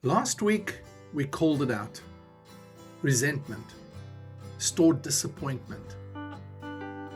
Last week, we called it out. Resentment, stored disappointment,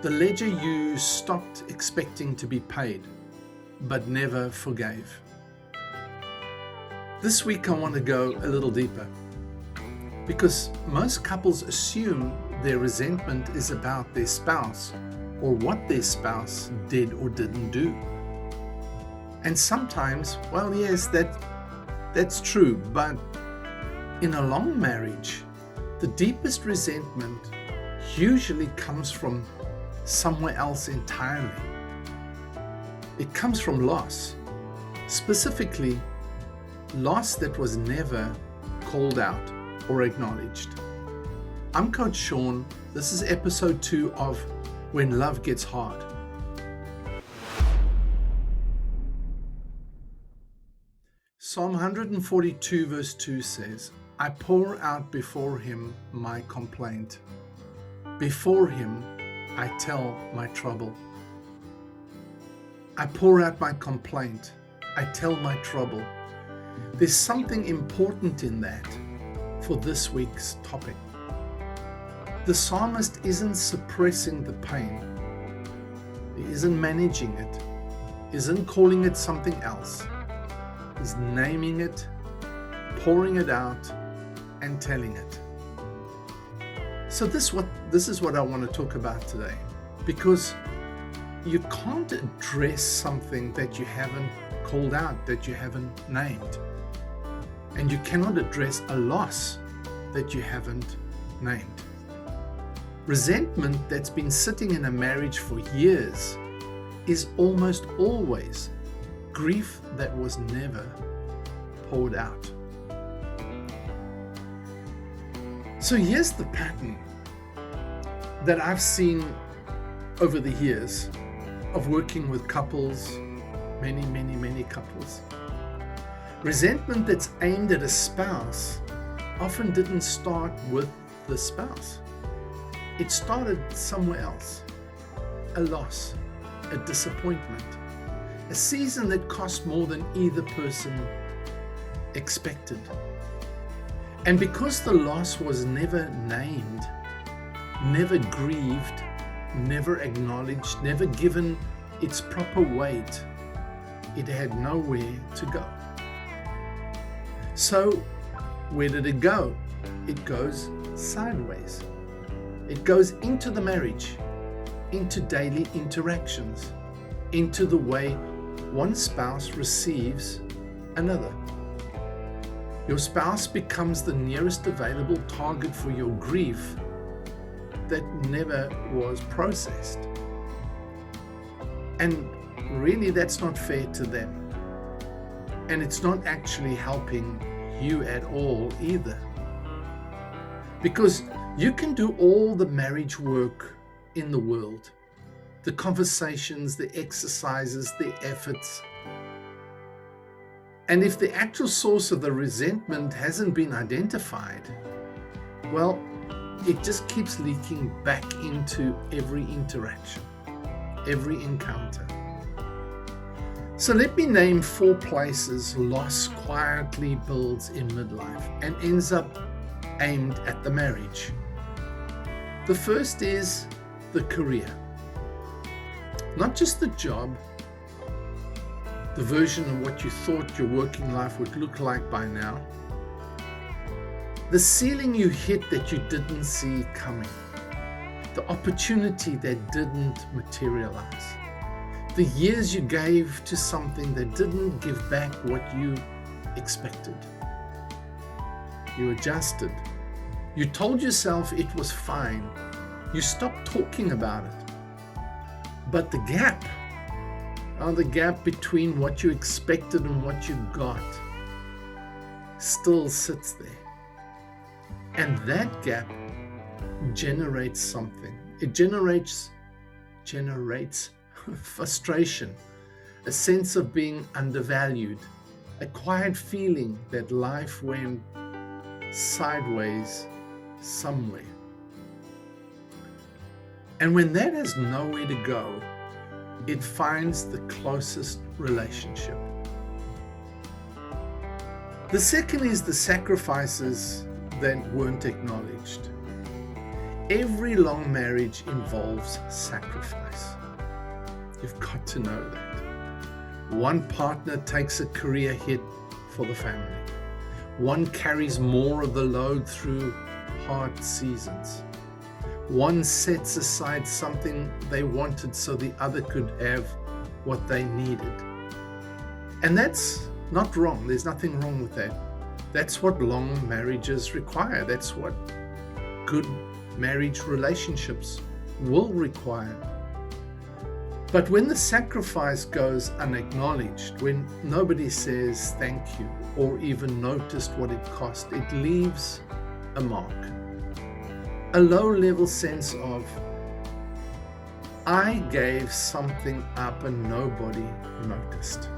the ledger you stopped expecting to be paid, but never forgave. This week, I want to go a little deeper, because most couples assume their resentment is about their spouse or what their spouse did or didn't do. And sometimes, well, yes, that's true, but in a long marriage, the deepest resentment usually comes from somewhere else entirely. It comes from loss, specifically loss that was never called out or acknowledged. I'm Coach Shaun. This is episode 2 of When Love Gets Hard. Psalm 142 verse 2 says, I pour out before him my complaint. Before him I tell my trouble. I pour out my complaint. I tell my trouble. There's something important in that for this week's topic. The psalmist isn't suppressing the pain. He isn't managing it. Isn't calling it something else. He's naming it, pouring it out, and telling it. So this is what I want to talk about today, because you can't address something that you haven't called out, that you haven't named. And you cannot address a loss that you haven't named. Resentment that's been sitting in a marriage for years is almost always grief that was never poured out. So here's the pattern that I've seen over the years of working with couples, many couples. Resentment that's aimed at a spouse often didn't start with the spouse. It started somewhere else. A loss, a disappointment, a season that cost more than either person expected. And because the loss was never named, never grieved, never acknowledged, never given its proper weight, it had nowhere to go. So, where did it go? It goes sideways. It goes into the marriage, into daily interactions, into the way one spouse receives another. Your spouse becomes the nearest available target for your grief that never was processed. And really, that's not fair to them. And it's not actually helping you at all either. Because you can do all the marriage work in the world, the conversations, the exercises, the efforts. And if the actual source of the resentment hasn't been identified, well, it just keeps leaking back into every interaction, every encounter. So let me name 4 places loss quietly builds in midlife and ends up aimed at the marriage. The first is the career. Not just the job, the version of what you thought your working life would look like by now. The ceiling you hit that you didn't see coming. The opportunity that didn't materialize. The years you gave to something that didn't give back what you expected. You adjusted. You told yourself it was fine. You stopped talking about it. But the gap between what you expected and what you got still sits there. And that gap generates something. It generates frustration, a sense of being undervalued, a quiet feeling that life went sideways somewhere. And when that has nowhere to go, it finds the closest relationship. The second is the sacrifices that weren't acknowledged. Every long marriage involves sacrifice. You've got to know that. One partner takes a career hit for the family. One carries more of the load through hard seasons. One sets aside something they wanted so the other could have what they needed. And that's not wrong. There's nothing wrong with that. That's what long marriages require. That's what good marriage relationships will require. But when the sacrifice goes unacknowledged, when nobody says thank you or even noticed what it cost, it leaves a mark. A low-level sense of, I gave something up and nobody noticed.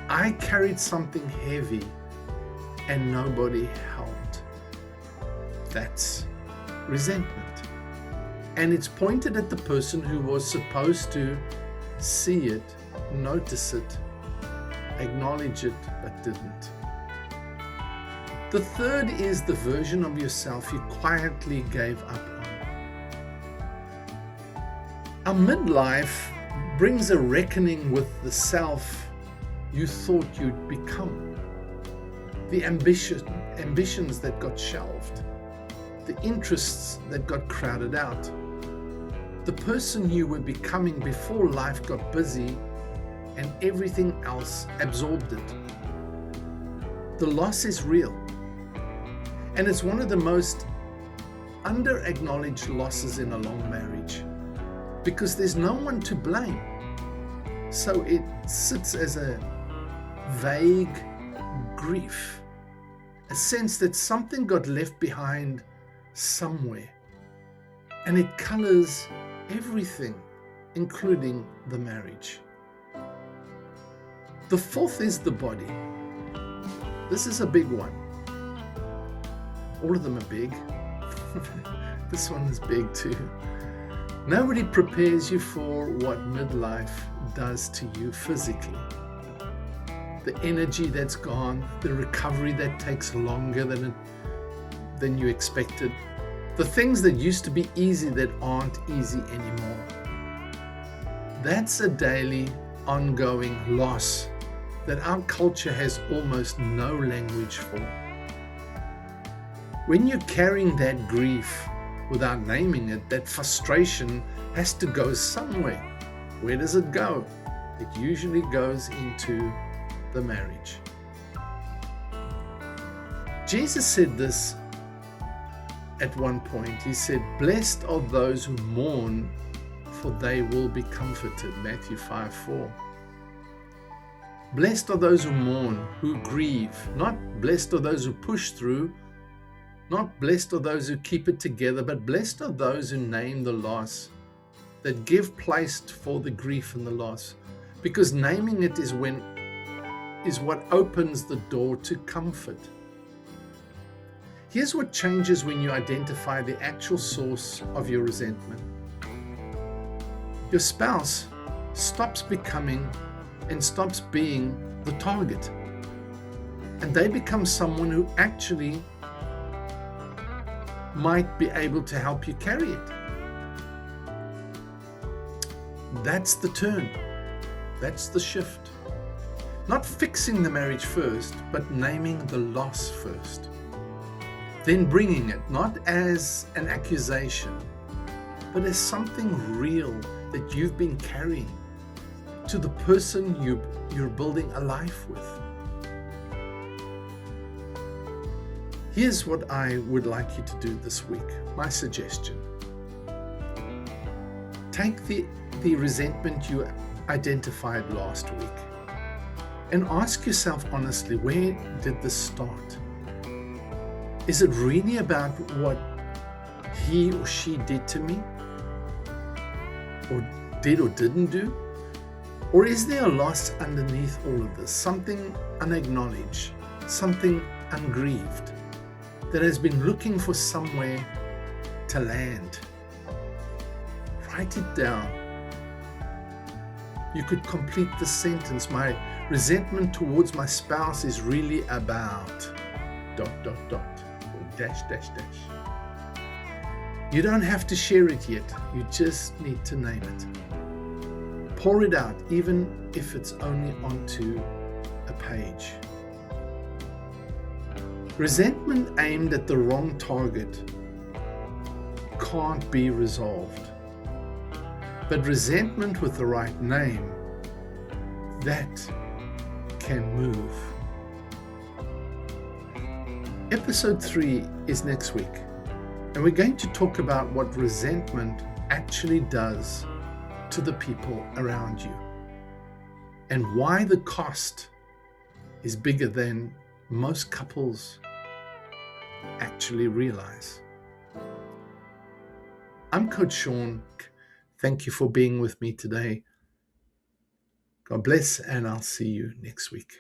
I carried something heavy and nobody helped. That's resentment. And it's pointed at the person who was supposed to see it, notice it, acknowledge it, but didn't. The third is the version of yourself you quietly gave up on. Our midlife brings a reckoning with the self you thought you'd become, the ambitions that got shelved, the interests that got crowded out, the person you were becoming before life got busy and everything else absorbed it. The loss is real, and it's one of the most under-acknowledged losses in a long marriage because there's no one to blame. So it sits as a vague grief, a sense that something got left behind somewhere, and it colors everything, including the marriage. The fourth is the body. This is a big one. All of them are big. This one is big too. Nobody prepares you for what midlife does to you physically. The energy that's gone, the recovery that takes longer than you expected, the things that used to be easy that aren't easy anymore. That's a daily, ongoing loss that our culture has almost no language for. When you're carrying that grief without naming it, that frustration has to go somewhere. Where does it go? It usually goes into the marriage. Jesus said this at one point. He said, "Blessed are those who mourn, for they will be comforted." Matthew 5:4. Blessed are those who mourn, who grieve. Not blessed are those who push through, not blessed are those who keep it together, but blessed are those who name the loss, that give place for the grief and the loss. Because naming it is what opens the door to comfort. Here's what changes when you identify the actual source of your resentment. Your spouse stops becoming and stops being the target, and they become someone who actually might be able to help you carry it. That's the turn. That's the shift. Not fixing the marriage first, but naming the loss first. Then bringing it not as an accusation, but as something real that you've been carrying to the person you're building a life with. Here's what I would like you to do this week. My suggestion. Take the resentment you identified last week and ask yourself honestly, where did this start? Is it really about what he or she did to me? Or did or didn't do? Or is there a loss underneath all of this? Something unacknowledged, something ungrieved, that has been looking for somewhere to land. Write it down. You could complete the sentence. My Resentment towards my spouse is really about ... or dash. You don't have to share it yet. You just need to name it. Pour it out, even if it's only onto a page. Resentment aimed at the wrong target can't be resolved. But resentment with the right name, that can move. Episode 3 is next week, and we're going to talk about what resentment actually does to the people around you and why the cost is bigger than most couples actually realize. I'm Coach Shaun. Thank you for being with me today. God bless, and I'll see you next week.